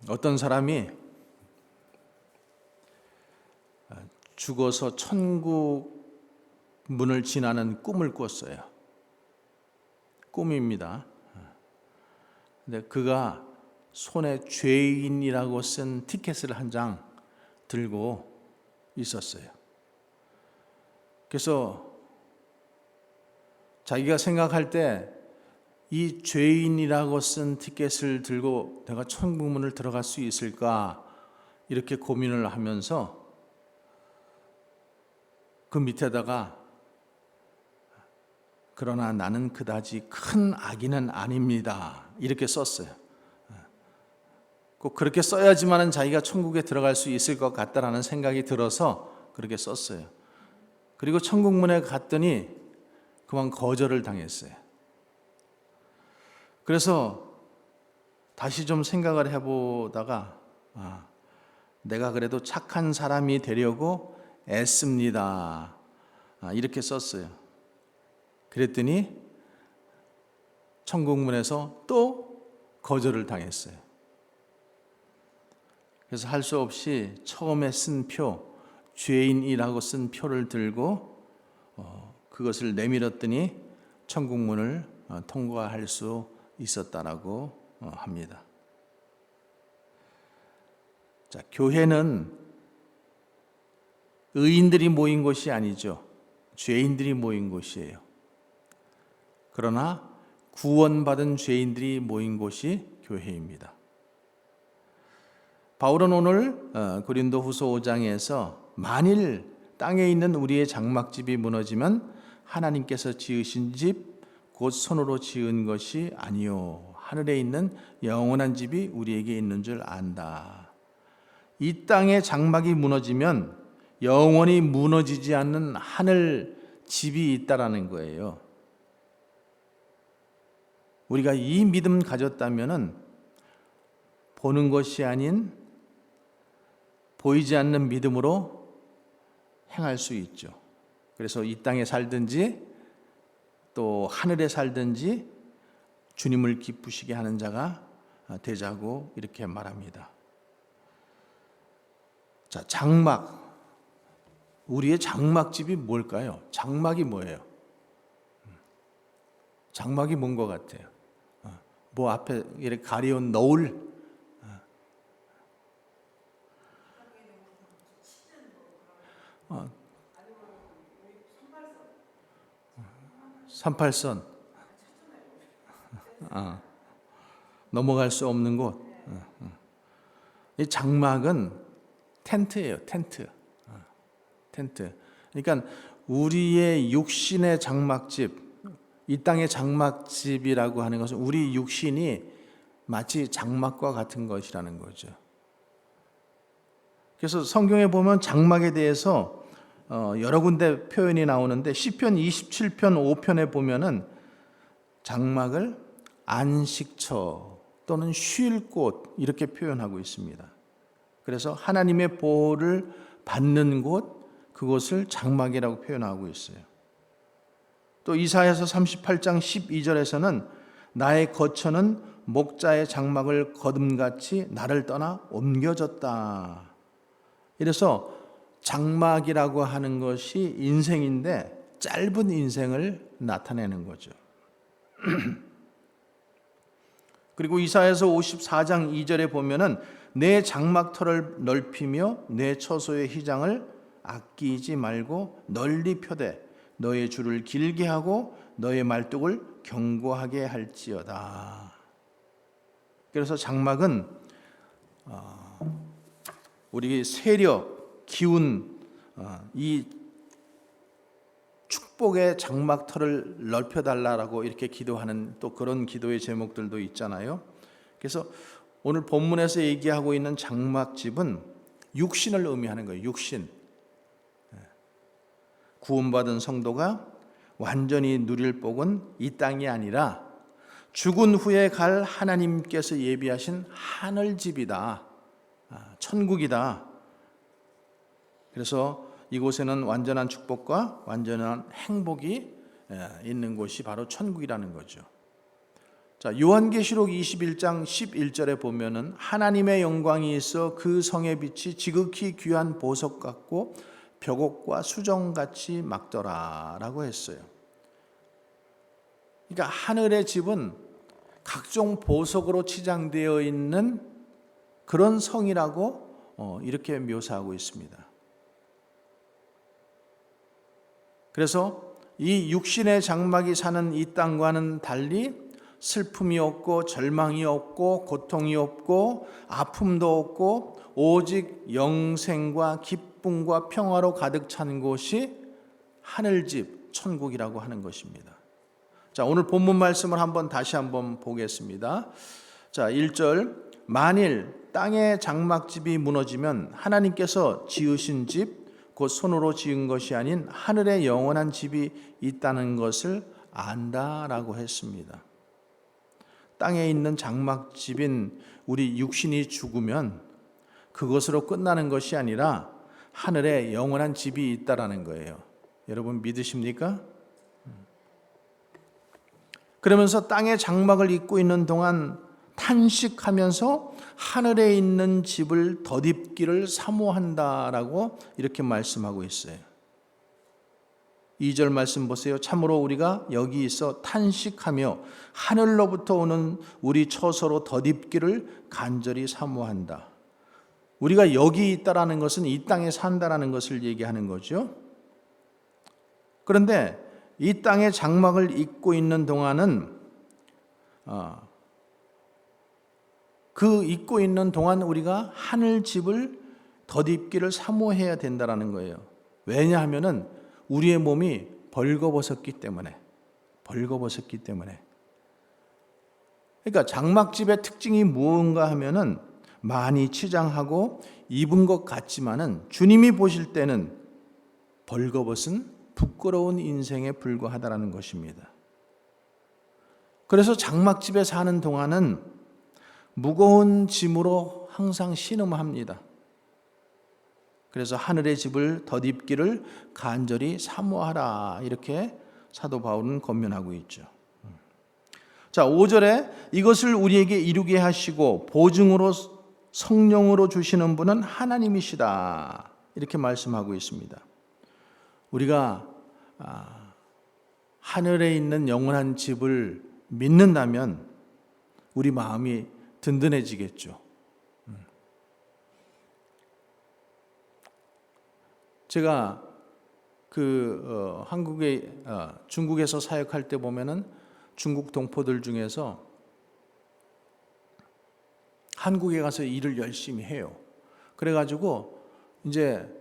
어떤 사람이 죽어서 천국 문을 지나는 꿈을 꿨어요. 꿈입니다. 근데 그가 손에 죄인이라고 쓴 티켓을 한 장 들고 있었어요. 그래서 자기가 생각할 때 이 죄인이라고 쓴 티켓을 들고 내가 천국 문을 들어갈 수 있을까 이렇게 고민을 하면서 그 밑에다가 그러나 나는 그다지 큰 악인은 아닙니다 이렇게 썼어요. 꼭 그렇게 써야지만은 자기가 천국에 들어갈 수 있을 것 같다라는 생각이 들어서 그렇게 썼어요. 그리고 천국 문에 갔더니 그만 거절을 당했어요. 그래서 다시 좀 생각을 해보다가 내가 그래도 착한 사람이 되려고 애씁니다 이렇게 썼어요. 그랬더니 천국 문에서 또 거절을 당했어요. 그래서 할 수 없이 처음에 쓴 표, 죄인이라고 쓴 표를 들고 그것을 내밀었더니 천국 문을 통과할 수 있었다라고 합니다. 자, 교회는 의인들이 모인 곳이 아니죠. 죄인들이 모인 곳이에요. 그러나 구원받은 죄인들이 모인 곳이 교회입니다. 바울은 오늘 고린도후서 5장에서 만일 땅에 있는 우리의 장막집이 무너지면 하나님께서 지으신 집 곧 손으로 지은 것이 아니요 하늘에 있는 영원한 집이 우리에게 있는 줄 안다. 이 땅의 장막이 무너지면 영원히 무너지지 않는 하늘 집이 있다라는 거예요. 우리가 이 믿음 가졌다면은 보는 것이 아닌 보이지 않는 믿음으로 행할 수 있죠. 그래서 이 땅에 살든지 또 하늘에 살든지 주님을 기쁘시게 하는 자가 되자고 이렇게 말합니다. 자, 장막. 우리의 장막집이 뭘까요? 장막이 뭐예요? 장막이 뭔 것 같아요? 뭐 앞에 이렇게 가려운 너울? 38선. 넘어갈 수 없는 곳. 이 장막은 텐트예요. 텐트. 그러니까 우리의 육신의 장막집, 이 땅의 장막집이라고 하는 것은 우리 육신이 마치 장막과 같은 것이라는 거죠. 그래서 성경에 보면 장막에 대해서 여러 군데 표현이 나오는데 시편 27편 5편에 보면은 장막을 안식처 또는 쉴 곳 이렇게 표현하고 있습니다. 그래서 하나님의 보호를 받는 곳, 그곳을 장막이라고 표현하고 있어요. 또 이사야서 38장 12절에서는 나의 거처는 목자의 장막을 거둠같이 나를 떠나 옮겨졌다. 이래서 장막이라고 하는 것이 인생인데 짧은 인생을 나타내는 거죠. 그리고 이사야서 54장 2절에 보면은 내 장막터를 넓히며 내 처소의 휘장을 아끼지 말고 널리 펴되 너의 줄을 길게 하고 너의 말뚝을 견고하게 할지어다. 그래서 장막은 우리 세력, 기운, 이 축복의 장막터를 넓혀달라고 이렇게 기도하는 또 그런 기도의 제목들도 있잖아요. 그래서 오늘 본문에서 얘기하고 있는 장막집은 육신을 의미하는 거예요. 육신. 구원받은 성도가 완전히 누릴 복은 이 땅이 아니라 죽은 후에 갈 하나님께서 예비하신 하늘집이다. 천국이다. 그래서 이곳에는 완전한 축복과 완전한 행복이 있는 곳이 바로 천국이라는 거죠. 자, 요한계시록 21장 11절에 보면은 하나님의 영광이 있어 그 성의 빛이 지극히 귀한 보석 같고 벽옥과 수정같이 막더라라고 했어요. 그러니까 하늘의 집은 각종 보석으로 치장되어 있는 그런 성이라고 이렇게 묘사하고 있습니다. 그래서 이 육신의 장막이 사는 이 땅과는 달리 슬픔이 없고 절망이 없고 고통이 없고 아픔도 없고 오직 영생과 기쁨과 평화로 가득 찬 곳이 하늘집 천국이라고 하는 것입니다. 자, 오늘 본문 말씀을 다시 한번 보겠습니다. 자, 1절, 만일 땅의 장막집이 무너지면 하나님께서 지으신 집 곧 손으로 지은 것이 아닌 하늘의 영원한 집이 있다는 것을 안다라고 했습니다. 땅에 있는 장막집인 우리 육신이 죽으면 그것으로 끝나는 것이 아니라 하늘에 영원한 집이 있다라는 거예요. 여러분 믿으십니까? 그러면서 땅의 장막을 입고 있는 동안 탄식하면서 하늘에 있는 집을 덧입기를 사모한다라고 이렇게 말씀하고 있어요. 2절 말씀 보세요. 참으로 우리가 여기 있어 탄식하며 하늘로부터 오는 우리 처소로 덧입기를 간절히 사모한다. 우리가 여기 있다라는 것은 이 땅에 산다라는 것을 얘기하는 거죠. 그런데 이 땅의 장막을 입고 있는 동안은 그 입고 있는 동안 우리가 하늘 집을 덧입기를 사모해야 된다라는 거예요. 왜냐하면은 우리의 몸이 벌거벗었기 때문에. 그러니까 장막집의 특징이 무엇인가 하면은 많이 치장하고 입은 것 같지만은 주님이 보실 때는 벌거벗은 부끄러운 인생에 불과하다라는 것입니다. 그래서 장막집에 사는 동안은 무거운 짐으로 항상 신음합니다. 그래서 하늘의 집을 덧입기를 간절히 사모하라 이렇게 사도 바울은 권면하고 있죠. 자, 5절에 이것을 우리에게 이루게 하시고 보증으로 성령으로 주시는 분은 하나님이시다 이렇게 말씀하고 있습니다. 우리가 하늘에 있는 영원한 집을 믿는다면 우리 마음이 든든해지겠죠. 제가 한국에 중국에서 사역할 때 보면은 중국 동포들 중에서 한국에 가서 일을 열심히 해요. 그래가지고 이제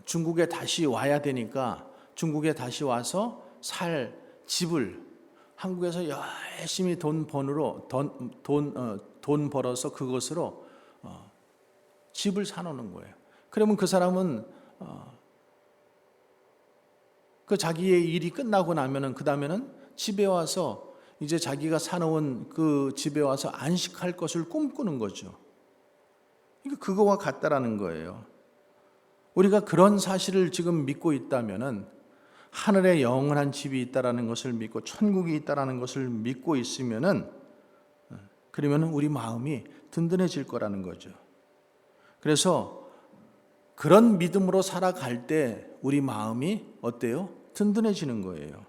중국에 다시 와야 되니까 중국에 다시 와서 살 집을 한국에서 열심히 돈 벌어서 그것으로 집을 사놓는 거예요. 그러면 그 사람은 그 자기의 일이 끝나고 나면은 그 다음에는 집에 와서 이제 자기가 사놓은 그 집에 와서 안식할 것을 꿈꾸는 거죠. 그러니까 그거와 같다라는 거예요. 우리가 그런 사실을 지금 믿고 있다면은 하늘에 영원한 집이 있다라는 것을 믿고 천국이 있다라는 것을 믿고 있으면은 그러면 우리 마음이 든든해질 거라는 거죠. 그래서 그런 믿음으로 살아갈 때 우리 마음이 어때요? 든든해지는 거예요.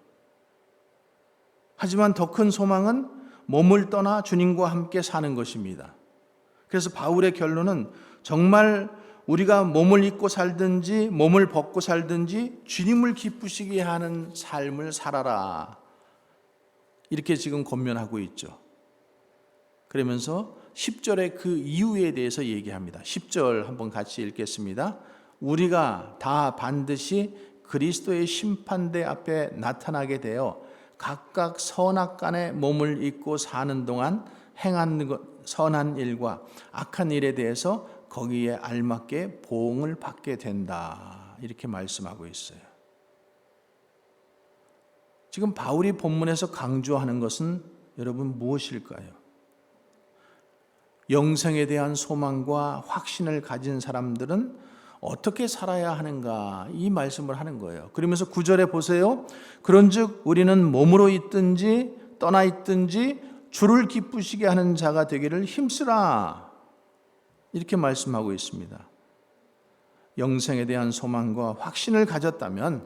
하지만 더 큰 소망은 몸을 떠나 주님과 함께 사는 것입니다. 그래서 바울의 결론은 정말 우리가 몸을 입고 살든지 몸을 벗고 살든지 주님을 기쁘시게 하는 삶을 살아라. 이렇게 지금 권면하고 있죠. 그러면서 10절의 그 이유에 대해서 얘기합니다. 10절 한번 같이 읽겠습니다. 우리가 다 반드시 그리스도의 심판대 앞에 나타나게 되어 각각 선악간에 몸을 입고 사는 동안 행한 선한 일과 악한 일에 대해서 거기에 알맞게 보응을 받게 된다. 이렇게 말씀하고 있어요. 지금 바울이 본문에서 강조하는 것은 여러분 무엇일까요? 영생에 대한 소망과 확신을 가진 사람들은 어떻게 살아야 하는가 이 말씀을 하는 거예요. 그러면서 9절에 보세요. 그런즉 우리는 몸으로 있든지 떠나 있든지 주를 기쁘시게 하는 자가 되기를 힘쓰라. 이렇게 말씀하고 있습니다. 영생에 대한 소망과 확신을 가졌다면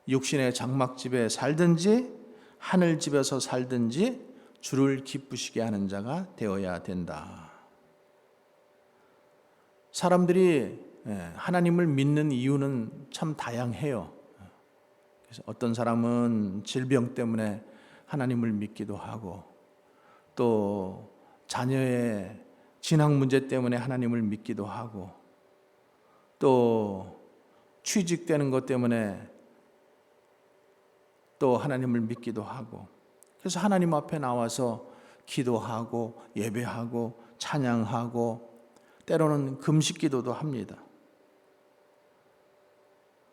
육신의 장막집에 살든지 하늘집에서 살든지 주를 기쁘시게 하는 자가 되어야 된다. 사람들이 하나님을 믿는 이유는 참 다양해요. 그래서 어떤 사람은 질병 때문에 하나님을 믿기도 하고, 또 자녀의 진학 문제 때문에 하나님을 믿기도 하고, 또 취직되는 것 때문에 또 하나님을 믿기도 하고, 그래서 하나님 앞에 나와서 기도하고 예배하고 찬양하고 때로는 금식 기도도 합니다.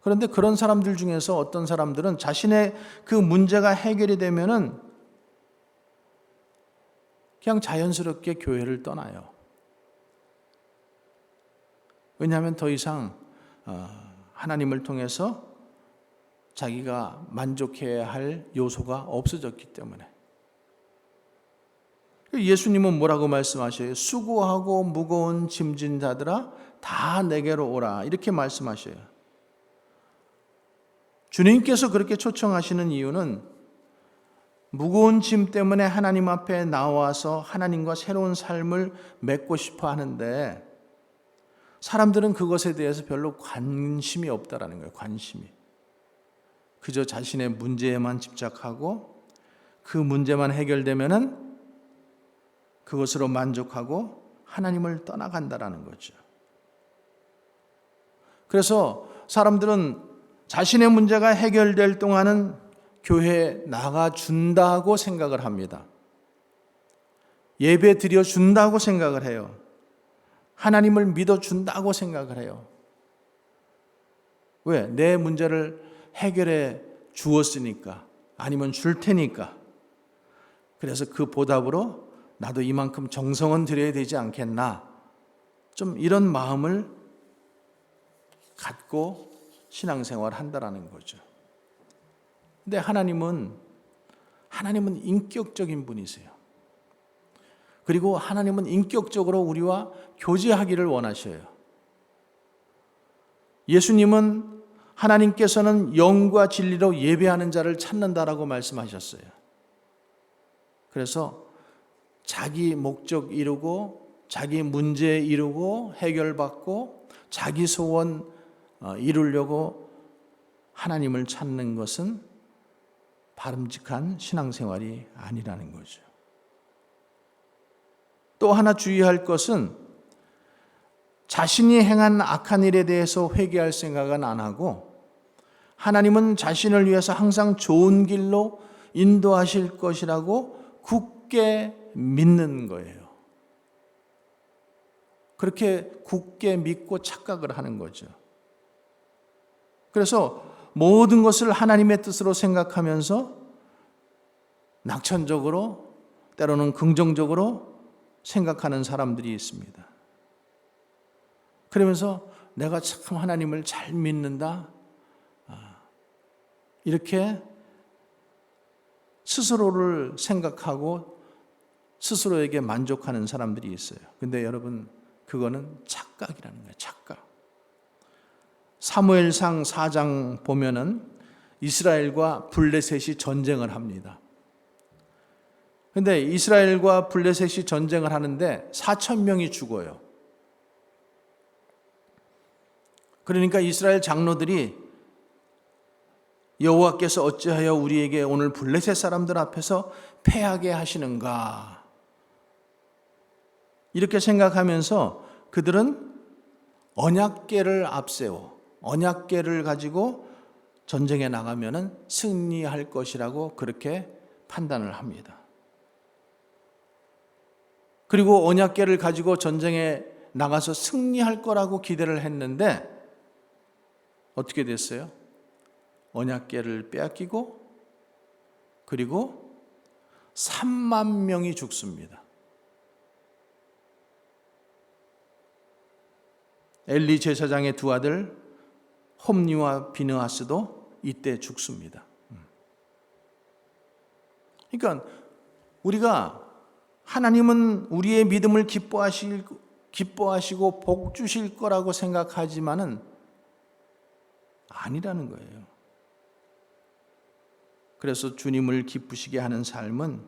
그런데 그런 사람들 중에서 어떤 사람들은 자신의 그 문제가 해결이 되면은 그냥 자연스럽게 교회를 떠나요. 왜냐하면 더 이상 하나님을 통해서 자기가 만족해야 할 요소가 없어졌기 때문에. 예수님은 뭐라고 말씀하셔요? 수고하고 무거운 짐진 자들아 다 내게로 오라, 이렇게 말씀하셔요. 주님께서 그렇게 초청하시는 이유는 무거운 짐 때문에 하나님 앞에 나와서 하나님과 새로운 삶을 맺고 싶어 하는데, 사람들은 그것에 대해서 별로 관심이 없다라는 거예요. 관심이. 그저 자신의 문제에만 집착하고 그 문제만 해결되면은 그것으로 만족하고 하나님을 떠나간다라는 거죠. 그래서 사람들은 자신의 문제가 해결될 동안은 교회에 나가준다고 생각을 합니다. 예배 드려준다고 생각을 해요. 하나님을 믿어준다고 생각을 해요. 왜? 내 문제를 해결해 주었으니까, 아니면 줄 테니까. 그래서 그 보답으로 나도 이만큼 정성은 드려야 되지 않겠나, 좀 이런 마음을 갖고 신앙생활을 한다라는 거죠. 근데 하나님은 인격적인 분이세요. 그리고 하나님은 인격적으로 우리와 교제하기를 원하셔요. 예수님은 하나님께서는 영과 진리로 예배하는 자를 찾는다라고 말씀하셨어요. 그래서 자기 목적 이루고 자기 문제 이루고 해결받고 자기 소원 이루려고 하나님을 찾는 것은 바람직한 신앙생활이 아니라는 거죠. 또 하나 주의할 것은 자신이 행한 악한 일에 대해서 회개할 생각은 안 하고, 하나님은 자신을 위해서 항상 좋은 길로 인도하실 것이라고 굳게 믿는 거예요. 그렇게 굳게 믿고 착각을 하는 거죠. 그래서 모든 것을 하나님의 뜻으로 생각하면서 낙천적으로, 때로는 긍정적으로 생각하는 사람들이 있습니다. 그러면서 내가 참 하나님을 잘 믿는다, 이렇게 스스로를 생각하고 스스로에게 만족하는 사람들이 있어요. 근데 여러분, 그거는 착각이라는 거예요. 착각. 사무엘상 4장 보면은 이스라엘과 블레셋이 전쟁을 합니다. 근데 이스라엘과 블레셋이 전쟁을 하는데 4,000명이 죽어요. 그러니까 이스라엘 장로들이 여호와께서 어찌하여 우리에게 오늘 블레셋 사람들 앞에서 패하게 하시는가, 이렇게 생각하면서 그들은 언약궤를 앞세워 언약궤를 가지고 전쟁에 나가면은 승리할 것이라고 그렇게 판단을 합니다. 그리고 언약궤를 가지고 전쟁에 나가서 승리할 거라고 기대를 했는데 어떻게 됐어요? 언약궤를 빼앗기고, 그리고 3만 명이 죽습니다. 엘리 제사장의 두 아들 홈니와 비느하스도 이때 죽습니다. 그러니까 우리가 하나님은 우리의 믿음을 기뻐하시고 복 주실 거라고 생각하지만은 아니라는 거예요. 그래서 주님을 기쁘시게 하는 삶은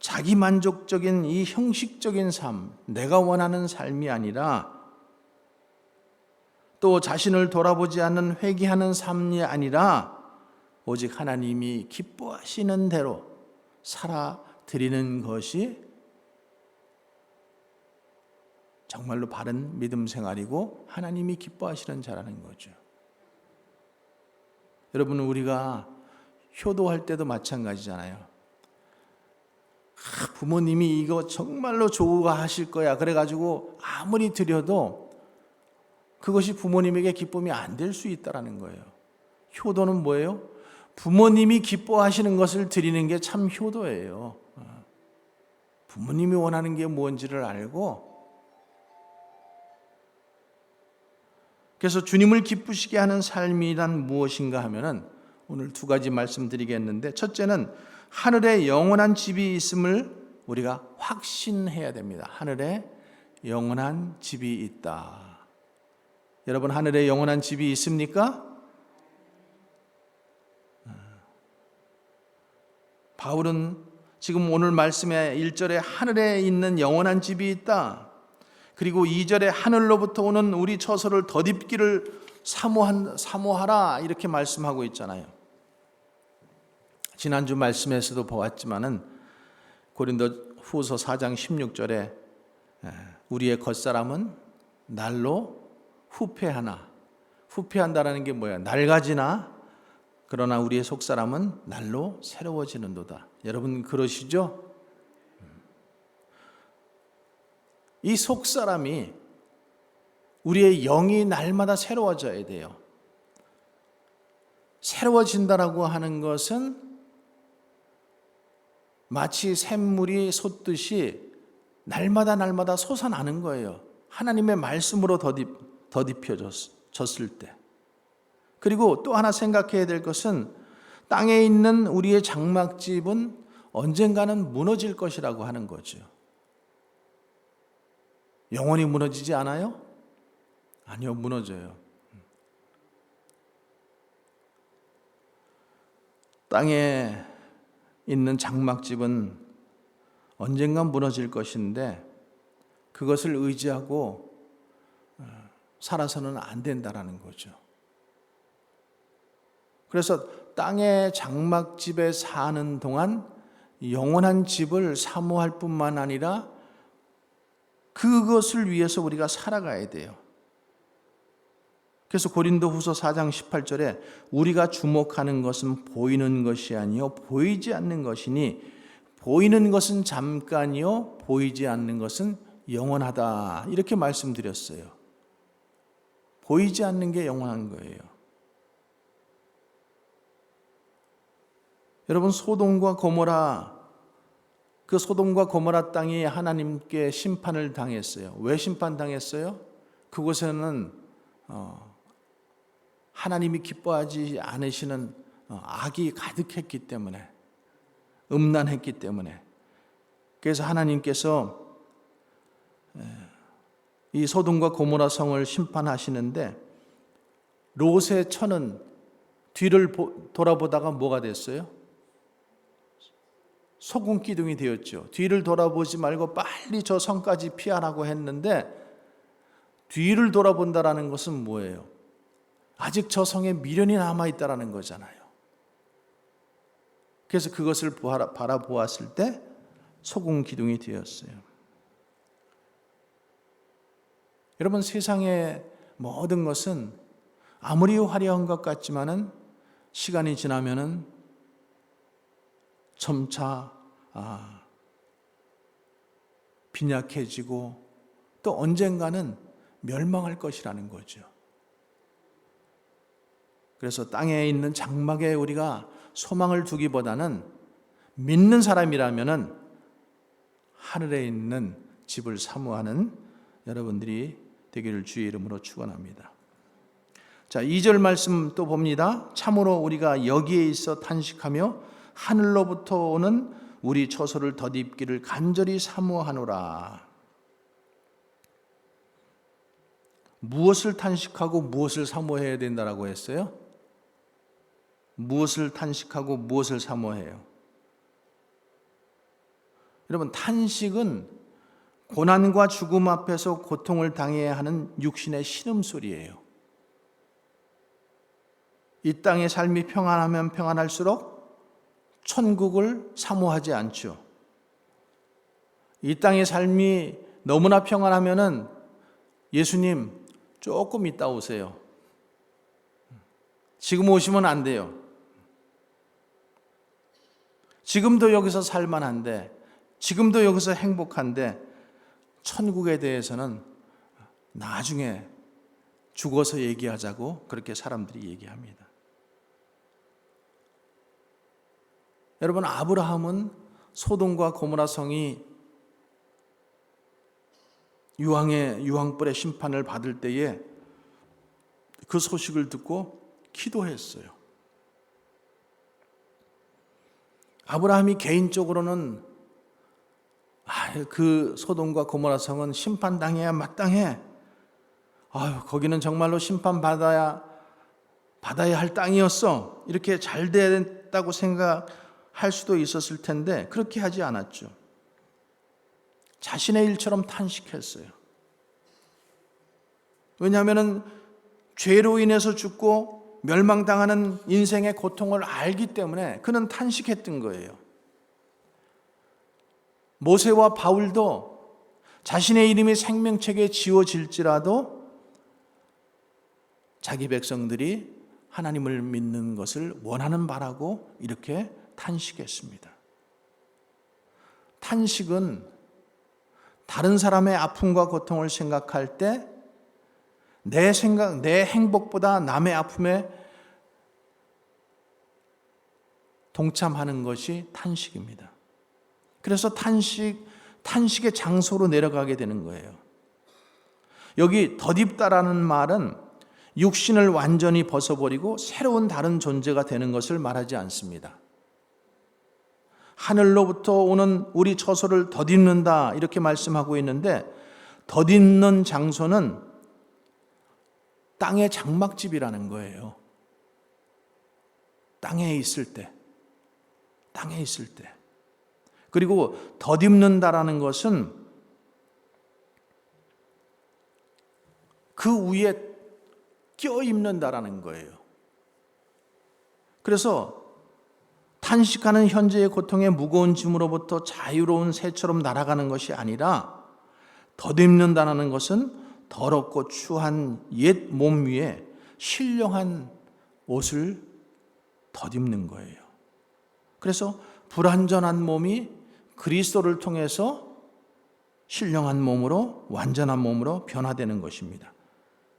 자기 만족적인 이 형식적인 삶, 내가 원하는 삶이 아니라, 또 자신을 돌아보지 않는 회개하는 삶이 아니라 오직 하나님이 기뻐하시는 대로 살아드리는 것이 정말로 바른 믿음 생활이고 하나님이 기뻐하시는 자라는 거죠. 여러분, 우리가 효도할 때도 마찬가지잖아요. 부모님이 이거 정말로 좋아하실 거야 그래가지고 아무리 드려도 그것이 부모님에게 기쁨이 안 될 수 있다는 거예요. 효도는 뭐예요? 부모님이 기뻐하시는 것을 드리는 게 참 효도예요. 부모님이 원하는 게 뭔지를 알고, 그래서 주님을 기쁘시게 하는 삶이란 무엇인가 하면은 오늘 두 가지 말씀드리겠는데, 첫째는 하늘에 영원한 집이 있음을 우리가 확신해야 됩니다. 하늘에 영원한 집이 있다. 여러분, 하늘에 영원한 집이 있습니까? 바울은 지금 오늘 말씀의 1절에 하늘에 있는 영원한 집이 있다, 그리고 2절에 하늘로부터 오는 우리 처소를 덧입기를 사모하라, 이렇게 말씀하고 있잖아요. 지난주 말씀에서도 보았지만은 고린도 후서 4장 16절에 우리의 겉사람은 날로 후패하나, 후패한다라는 게 뭐야? 낡아지나, 그러나 우리의 속사람은 날로 새로워지는도다. 여러분 그러시죠? 이 속사람이, 우리의 영이 날마다 새로워져야 돼요. 새로워진다라고 하는 것은 마치 샘물이 솟듯이 날마다 솟아나는 거예요. 하나님의 말씀으로 덧입혀졌을 때. 그리고 또 하나 생각해야 될 것은 땅에 있는 우리의 장막집은 언젠가는 무너질 것이라고 하는 거죠. 영원히 무너지지 않아요? 아니요, 무너져요. 땅에 있는 장막집은 언젠간 무너질 것인데 그것을 의지하고 살아서는 안 된다라는 거죠. 그래서 땅의 장막집에 사는 동안 영원한 집을 사모할 뿐만 아니라 그것을 위해서 우리가 살아가야 돼요. 그래서 고린도후서 4장 18절에 우리가 주목하는 것은 보이는 것이 아니요 보이지 않는 것이니 보이는 것은 잠깐이요 보이지 않는 것은 영원하다, 이렇게 말씀드렸어요. 보이지 않는 게 영원한 거예요. 여러분, 소돔과 고모라, 그 소돔과 고모라 땅이 하나님께 심판을 당했어요. 왜 심판당했어요? 그곳에는 하나님이 기뻐하지 않으시는 악이 가득했기 때문에, 음란했기 때문에. 그래서 하나님께서 이 소돔과 고모라 성을 심판하시는데 롯의 처는 뒤를 돌아보다가 뭐가 됐어요? 소금 기둥이 되었죠. 뒤를 돌아보지 말고 빨리 저 성까지 피하라고 했는데 뒤를 돌아본다라는 것은 뭐예요? 아직 저 성에 미련이 남아있다라는 거잖아요. 그래서 그것을 바라보았을 때 소금 기둥이 되었어요. 여러분, 세상의 모든 것은 아무리 화려한 것 같지만은 시간이 지나면은 점차 빈약해지고 또 언젠가는 멸망할 것이라는 거죠. 그래서 땅에 있는 장막에 우리가 소망을 두기보다는 믿는 사람이라면은 하늘에 있는 집을 사모하는 여러분들이 되기를 주의 이름으로 축원합니다. 자, 2절 말씀 또 봅니다. 참으로 우리가 여기에 있어 탄식하며 하늘로부터 오는 우리 처소를 덧입기를 간절히 사모하노라. 무엇을 탄식하고 무엇을 사모해야 된다라고 했어요? 무엇을 탄식하고 무엇을 사모해요? 여러분, 탄식은 고난과 죽음 앞에서 고통을 당해야 하는 육신의 신음소리예요. 이 땅의 삶이 평안하면 평안할수록 천국을 사모하지 않죠. 이 땅의 삶이 너무나 평안하면은 예수님 조금 있다 오세요. 지금 오시면 안 돼요. 지금도 여기서 살만한데, 지금도 여기서 행복한데 천국에 대해서는 나중에 죽어서 얘기하자고 그렇게 사람들이 얘기합니다. 여러분, 아브라함은 소돔과 고모라 성이 유황불의 심판을 받을 때에 그 소식을 듣고 기도했어요. 아브라함이 개인적으로는 그 소돔과 고모라 성은 심판당해야 마땅해. 거기는 정말로 심판받아야 할 땅이었어. 이렇게 잘 됐다고 생각할 수도 있었을 텐데 그렇게 하지 않았죠. 자신의 일처럼 탄식했어요. 왜냐하면 죄로 인해서 죽고 멸망당하는 인생의 고통을 알기 때문에 그는 탄식했던 거예요. 모세와 바울도 자신의 이름이 생명책에 지워질지라도 자기 백성들이 하나님을 믿는 것을 원하는 바라고 이렇게 탄식했습니다. 탄식은 다른 사람의 아픔과 고통을 생각할 때 내 행복보다 남의 아픔에 동참하는 것이 탄식입니다. 그래서 탄식의 장소로 내려가게 되는 거예요. 여기 덧입다라는 말은 육신을 완전히 벗어버리고 새로운 다른 존재가 되는 것을 말하지 않습니다. 하늘로부터 오는 우리 처소를 덧입는다 이렇게 말씀하고 있는데, 덧입는 장소는 땅의 장막집이라는 거예요. 땅에 있을 때. 그리고 덧입는다라는 것은 그 위에 껴입는다라는 거예요. 그래서 탄식하는 현재의 고통의 무거운 짐으로부터 자유로운 새처럼 날아가는 것이 아니라, 덧입는다는 것은 더럽고 추한 옛 몸 위에 신령한 옷을 덧입는 거예요. 그래서 불완전한 몸이 그리스도를 통해서 신령한 몸으로, 완전한 몸으로 변화되는 것입니다.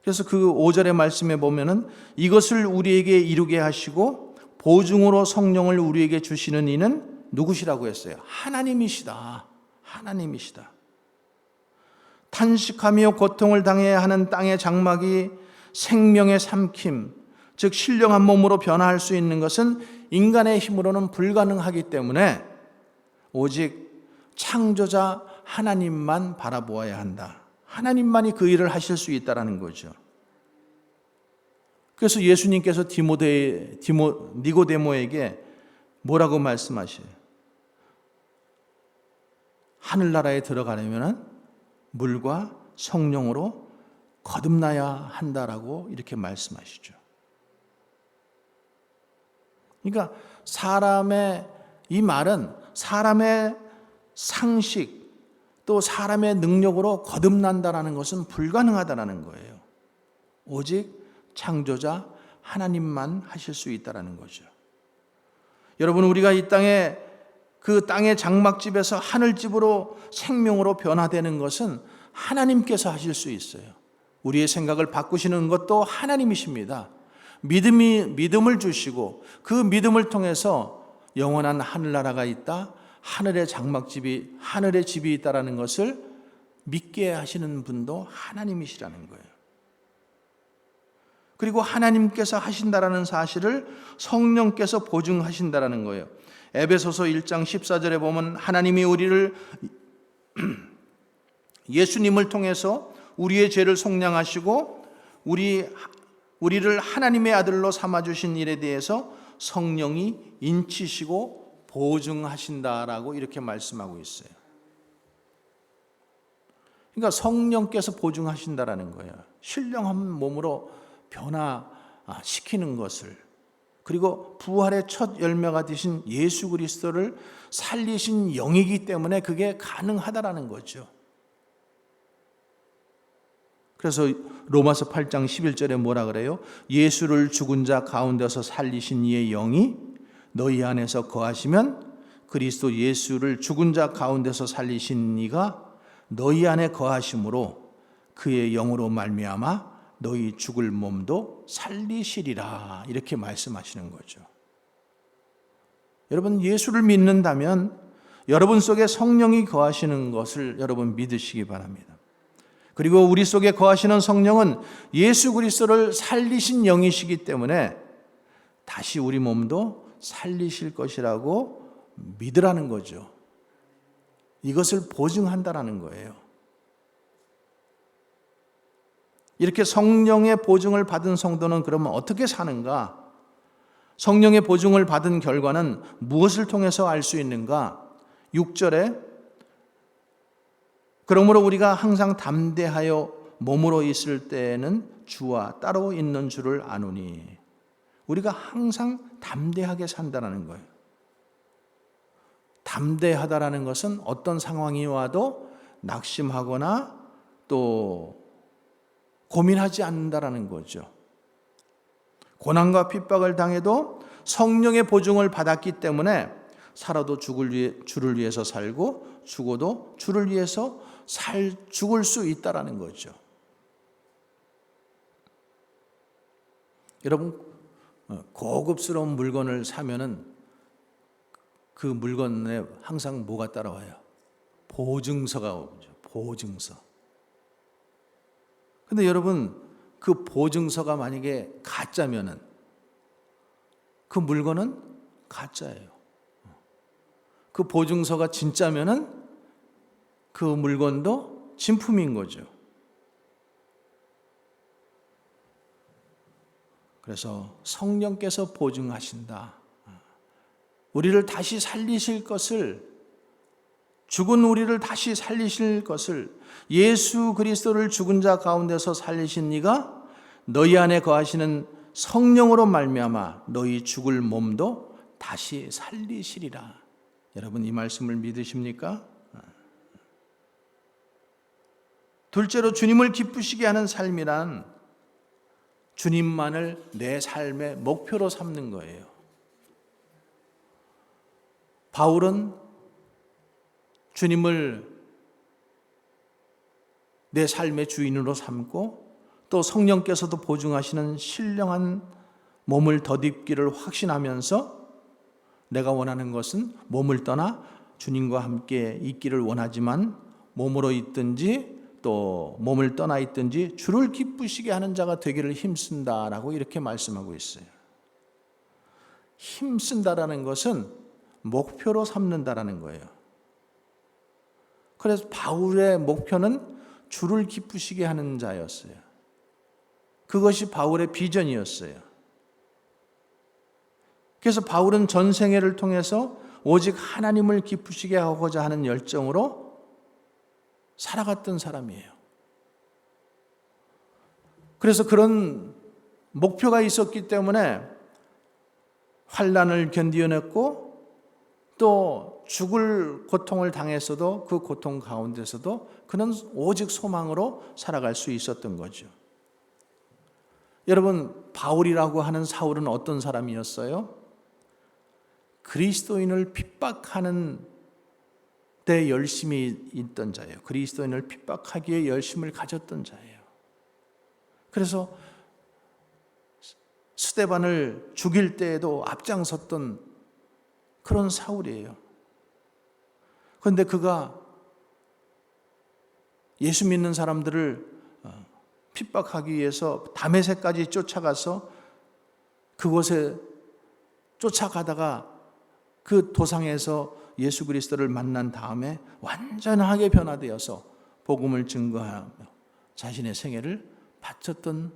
그래서 그 5절의 말씀에 보면은 이것을 우리에게 이루게 하시고 보증으로 성령을 우리에게 주시는 이는 누구시라고 했어요? 하나님이시다. 탄식하며 고통을 당해야 하는 땅의 장막이 생명의 삼킴, 즉 신령한 몸으로 변화할 수 있는 것은 인간의 힘으로는 불가능하기 때문에 오직 창조자 하나님만 바라보아야 한다. 하나님만이 그 일을 하실 수 있다는 거죠. 그래서 예수님께서 니고데모에게 뭐라고 말씀하셔요? 하늘나라에 들어가려면 물과 성령으로 거듭나야 한다라고 이렇게 말씀하시죠. 그러니까 이 말은 사람의 상식 또 사람의 능력으로 거듭난다라는 것은 불가능하다라는 거예요. 오직 창조자 하나님만 하실 수 있다라는 거죠. 여러분, 우리가 이 땅의 장막집에서 하늘집으로 생명으로 변화되는 것은 하나님께서 하실 수 있어요. 우리의 생각을 바꾸시는 것도 하나님이십니다. 믿음을 주시고 그 믿음을 통해서 영원한 하늘나라가 있다, 하늘의 집이 있다라는 것을 믿게 하시는 분도 하나님이시라는 거예요. 그리고 하나님께서 하신다라는 사실을 성령께서 보증하신다라는 거예요. 에베소서 1장 14절에 보면 하나님이 예수님을 통해서 우리의 죄를 속량하시고 우리를 하나님의 아들로 삼아주신 일에 대해서 성령이 인치시고 보증하신다라고 이렇게 말씀하고 있어요. 그러니까 성령께서 보증하신다라는 거예요. 신령한 몸으로 변화시키는 것을, 그리고 부활의 첫 열매가 되신 예수 그리스도를 살리신 영이기 때문에 그게 가능하다라는 거죠. 그래서 로마서 8장 11절에 뭐라 그래요? 예수를 죽은 자 가운데서 살리신 이의 영이 너희 안에서 거하시면 그리스도 예수를 죽은 자 가운데서 살리신 이가 너희 안에 거하심으로 그의 영으로 말미암아 너희 죽을 몸도 살리시리라, 이렇게 말씀하시는 거죠. 여러분, 예수를 믿는다면 여러분 속에 성령이 거하시는 것을 여러분 믿으시기 바랍니다. 그리고 우리 속에 거하시는 성령은 예수 그리스도를 살리신 영이시기 때문에 다시 우리 몸도 살리실 것이라고 믿으라는 거죠. 이것을 보증한다라는 거예요. 이렇게 성령의 보증을 받은 성도는 그러면 어떻게 사는가? 성령의 보증을 받은 결과는 무엇을 통해서 알 수 있는가? 6절에 그러므로 우리가 항상 담대하여 몸으로 있을 때에는 주와 따로 있는 줄을 아노니, 우리가 항상 담대하게 산다는 거예요. 담대하다라는 것은 어떤 상황이 와도 낙심하거나 또 고민하지 않는다라는 거죠. 고난과 핍박을 당해도 성령의 보증을 받았기 때문에 살아도 주를 위해서 살고 죽어도 주를 위해서 죽을 수 있다라는 거죠. 여러분, 고급스러운 물건을 사면은 그 물건에 항상 뭐가 따라와요? 보증서가 오죠. 보증서. 근데 여러분, 그 보증서가 만약에 가짜면은 그 물건은 가짜예요. 그 보증서가 진짜면은 그 물건도 진품인 거죠. 그래서 성령께서 보증하신다. 우리를 다시 살리실 것을, 죽은 우리를 다시 살리실 것을, 예수 그리스도를 죽은 자 가운데서 살리신 이가 너희 안에 거하시는 성령으로 말미암아 너희 죽을 몸도 다시 살리시리라. 여러분, 이 말씀을 믿으십니까? 둘째로 주님을 기쁘시게 하는 삶이란 주님만을 내 삶의 목표로 삼는 거예요. 바울은 주님을 내 삶의 주인으로 삼고 또 성령께서도 보증하시는 신령한 몸을 덧입기를 확신하면서 내가 원하는 것은 몸을 떠나 주님과 함께 있기를 원하지만 몸으로 있든지 또 몸을 떠나 있든지 주를 기쁘시게 하는 자가 되기를 힘쓴다라고 이렇게 말씀하고 있어요. 힘쓴다라는 것은 목표로 삼는다라는 거예요. 그래서 바울의 목표는 주를 기쁘시게 하는 자였어요. 그것이 바울의 비전이었어요. 그래서 바울은 전생애를 통해서 오직 하나님을 기쁘시게 하고자 하는 열정으로 살아갔던 사람이에요. 그래서 그런 목표가 있었기 때문에 환난을 견디어냈고 또 죽을 고통을 당했어도 그 고통 가운데서도 그는 오직 소망으로 살아갈 수 있었던 거죠. 여러분, 바울이라고 하는 사울은 어떤 사람이었어요? 그리스도인을 핍박하는 데 열심이 있던 자예요. 그리스도인을 핍박하기에 열심을 가졌던 자예요. 그래서 스데반을 죽일 때에도 앞장섰던 그런 사울이에요. 그런데 그가 예수 믿는 사람들을 핍박하기 위해서 다메섹까지 쫓아가서 그곳에 쫓아가다가 그 도상에서 예수 그리스도를 만난 다음에 완전하게 변화되어서 복음을 증거하며 자신의 생애를 바쳤던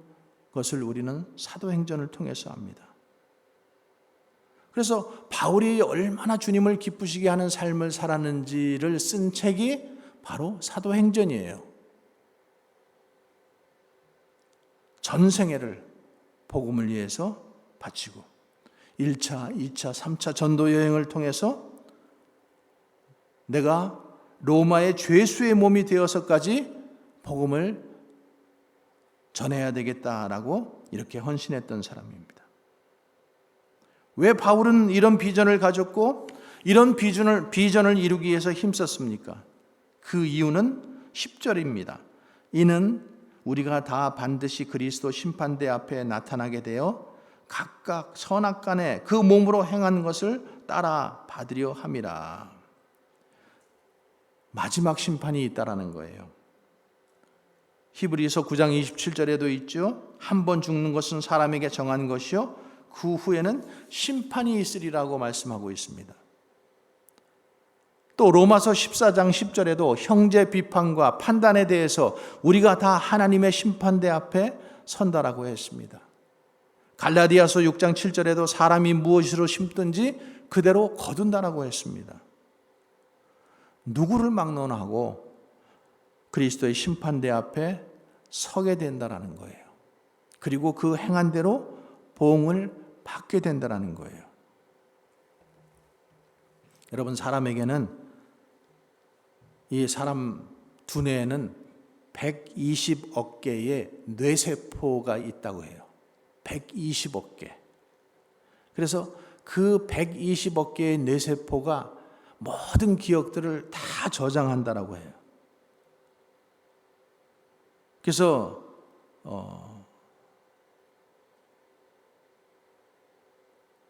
것을 우리는 사도행전을 통해서 압니다. 그래서 바울이 얼마나 주님을 기쁘시게 하는 삶을 살았는지를 쓴 책이 바로 사도행전이에요. 전 생애를 복음을 위해서 바치고 1차, 2차, 3차 전도 여행을 통해서 내가 로마의 죄수의 몸이 되어서까지 복음을 전해야 되겠다라고 이렇게 헌신했던 사람입니다. 왜 바울은 이런 비전을 가졌고 이런 비전을 이루기 위해서 힘썼습니까? 그 이유는 10절입니다. 이는 우리가 다 반드시 그리스도 심판대 앞에 나타나게 되어 각각 선악간에 그 몸으로 행한 것을 따라 받으려 함이라. 마지막 심판이 있다라는 거예요. 히브리서 9장 27절에도 있죠. 한 번 죽는 것은 사람에게 정한 것이요 그 후에는 심판이 있으리라고 말씀하고 있습니다. 또 로마서 14장 10절에도 형제 비판과 판단에 대해서 우리가 다 하나님의 심판대 앞에 선다라고 했습니다. 갈라디아서 6장 7절에도 사람이 무엇으로 심든지 그대로 거둔다라고 했습니다. 누구를 막론하고 그리스도의 심판대 앞에 서게 된다라는 거예요. 그리고 그 행한 대로 보응을 받게 된다라는 거예요. 여러분, 사람에게는 이 사람 두뇌에는 120억 개의 뇌세포가 있다고 해요. 120억 개. 그래서 그 120억 개의 뇌세포가 모든 기억들을 다 저장한다라고 해요. 그래서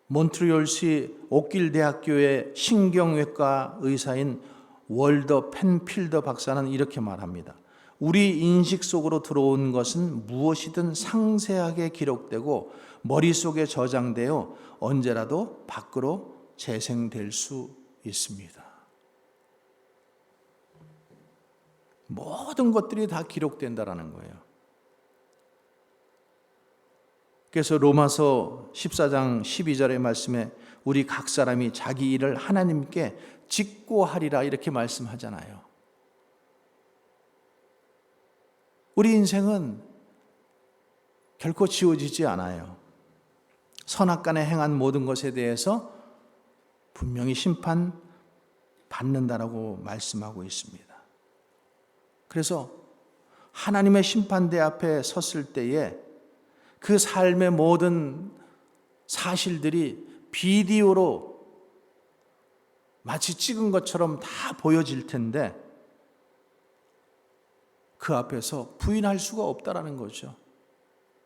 몬트리올시 옥길 대학교의 신경외과 의사인 월더 펜필더 박사는 이렇게 말합니다. 우리 인식 속으로 들어온 것은 무엇이든 상세하게 기록되고 머릿속에 저장되어 언제라도 밖으로 재생될 수 있습니다. 모든 것들이 다 기록된다라는 거예요. 그래서 로마서 14장 12절의 말씀에 우리 각 사람이 자기 일을 하나님께 짓고 하리라 이렇게 말씀하잖아요. 우리 인생은 결코 지워지지 않아요. 선악간에 행한 모든 것에 대해서 분명히 심판 받는다라고 말씀하고 있습니다. 그래서 하나님의 심판대 앞에 섰을 때에 그 삶의 모든 사실들이 비디오로 마치 찍은 것처럼 다 보여질 텐데 그 앞에서 부인할 수가 없다라는 거죠.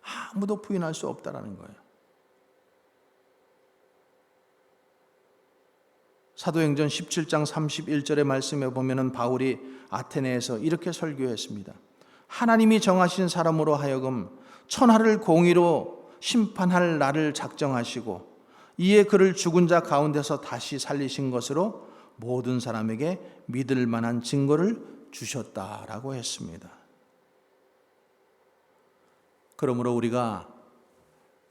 아무도 부인할 수 없다라는 거예요. 사도행전 17장 31절의 말씀에 보면은 바울이 아테네에서 이렇게 설교했습니다. 하나님이 정하신 사람으로 하여금 천하를 공의로 심판할 날을 작정하시고 이에 그를 죽은 자 가운데서 다시 살리신 것으로 모든 사람에게 믿을 만한 증거를 주셨다라고 했습니다. 그러므로 우리가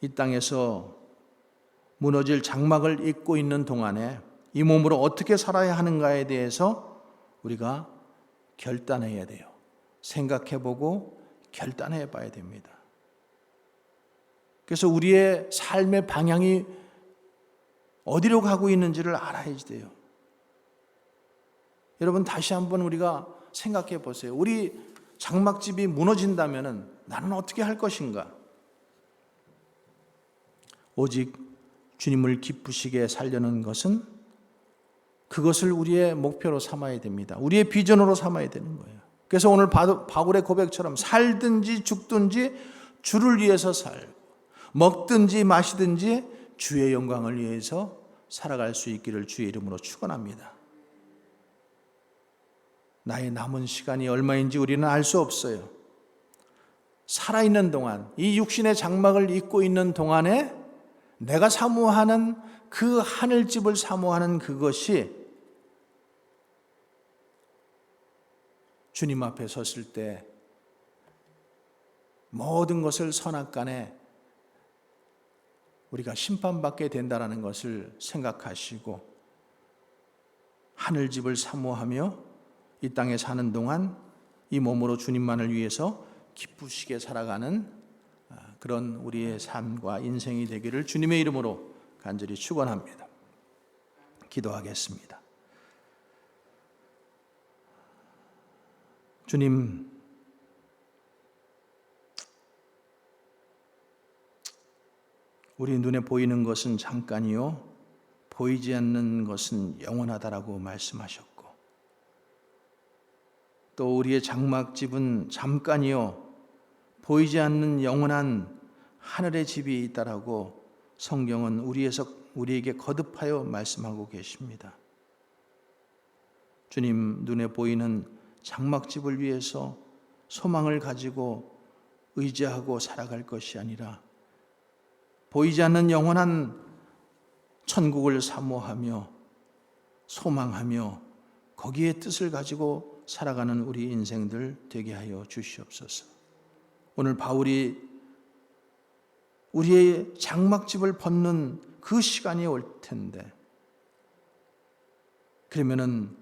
이 땅에서 무너질 장막을 입고 있는 동안에 이 몸으로 어떻게 살아야 하는가에 대해서 우리가 결단해야 돼요. 생각해보고 결단해 봐야 됩니다. 그래서 우리의 삶의 방향이 어디로 가고 있는지를 알아야 돼요. 여러분, 다시 한번 우리가 생각해 보세요. 우리 장막집이 무너진다면 나는 어떻게 할 것인가? 오직 주님을 기쁘시게 살려는 것은 그것을 우리의 목표로 삼아야 됩니다. 우리의 비전으로 삼아야 되는 거예요. 그래서 오늘 바울의 고백처럼 살든지 죽든지 주를 위해서 살고 먹든지 마시든지 주의 영광을 위해서 살아갈 수 있기를 주의 이름으로 축원합니다. 나의 남은 시간이 얼마인지 우리는 알 수 없어요. 살아있는 동안, 이 육신의 장막을 입고 있는 동안에 내가 사모하는 그 하늘집을 사모하는 그것이 주님 앞에 섰을 때 모든 것을 선악간에 우리가 심판받게 된다는 것을 생각하시고 하늘집을 사모하며 이 땅에 사는 동안 이 몸으로 주님만을 위해서 기쁘시게 살아가는 그런 우리의 삶과 인생이 되기를 주님의 이름으로 간절히 축원합니다. 기도하겠습니다. 주님, 우리 눈에 보이는 것은 잠깐이요 보이지 않는 것은 영원하다라고 말씀하셨고, 또 우리의 장막집은 잠깐이요 보이지 않는 영원한 하늘의 집이 있다라고 성경은 우리에게 거듭하여 말씀하고 계십니다. 주님, 눈에 보이는 장막집을 위해서 소망을 가지고 의지하고 살아갈 것이 아니라 보이지 않는 영원한 천국을 사모하며 소망하며 거기에 뜻을 가지고 살아가는 우리 인생들 되게 하여 주시옵소서. 오늘 바울이 우리의 장막집을 벗는 그 시간이 올 텐데, 그러면은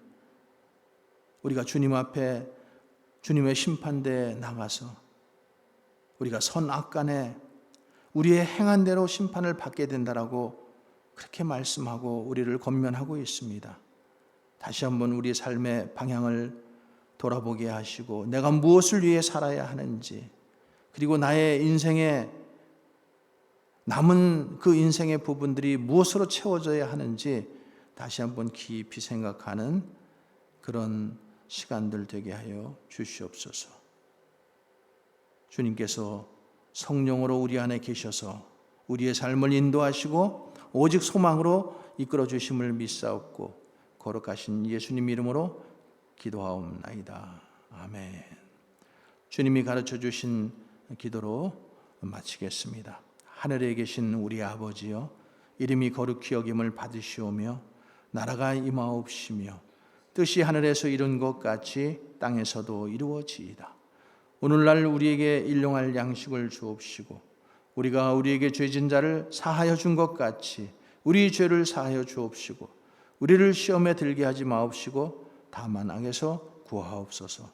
우리가 주님 앞에 주님의 심판대에 나가서 우리가 선악간에 우리의 행한 대로 심판을 받게 된다라고 그렇게 말씀하고 우리를 권면하고 있습니다. 다시 한번 우리의 삶의 방향을 돌아보게 하시고 내가 무엇을 위해 살아야 하는지, 그리고 나의 인생에 남은 그 인생의 부분들이 무엇으로 채워져야 하는지 다시 한번 깊이 생각하는 그런 시간들 되게 하여 주시옵소서. 주님께서 성령으로 우리 안에 계셔서 우리의 삶을 인도하시고 오직 소망으로 이끌어 주심을 믿사옵고 거룩하신 예수님 이름으로 기도하옵나이다. 아멘. 주님이 가르쳐 주신 기도로 마치겠습니다. 하늘에 계신 우리 아버지여, 이름이 거룩히 여김을 받으시오며 나라가 임하옵시며 뜻이 하늘에서 이룬 것 같이 땅에서도 이루어지이다. 오늘날 우리에게 일용할 양식을 주옵시고 우리가 우리에게 죄진 자를 사하여 준 것 같이 우리 죄를 사하여 주옵시고 우리를 시험에 들게 하지 마옵시고 다만 악에서 구하옵소서.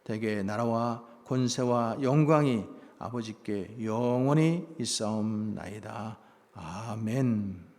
대개 나라와 권세와 영광이 아버지께 영원히 있사옵나이다. 아멘.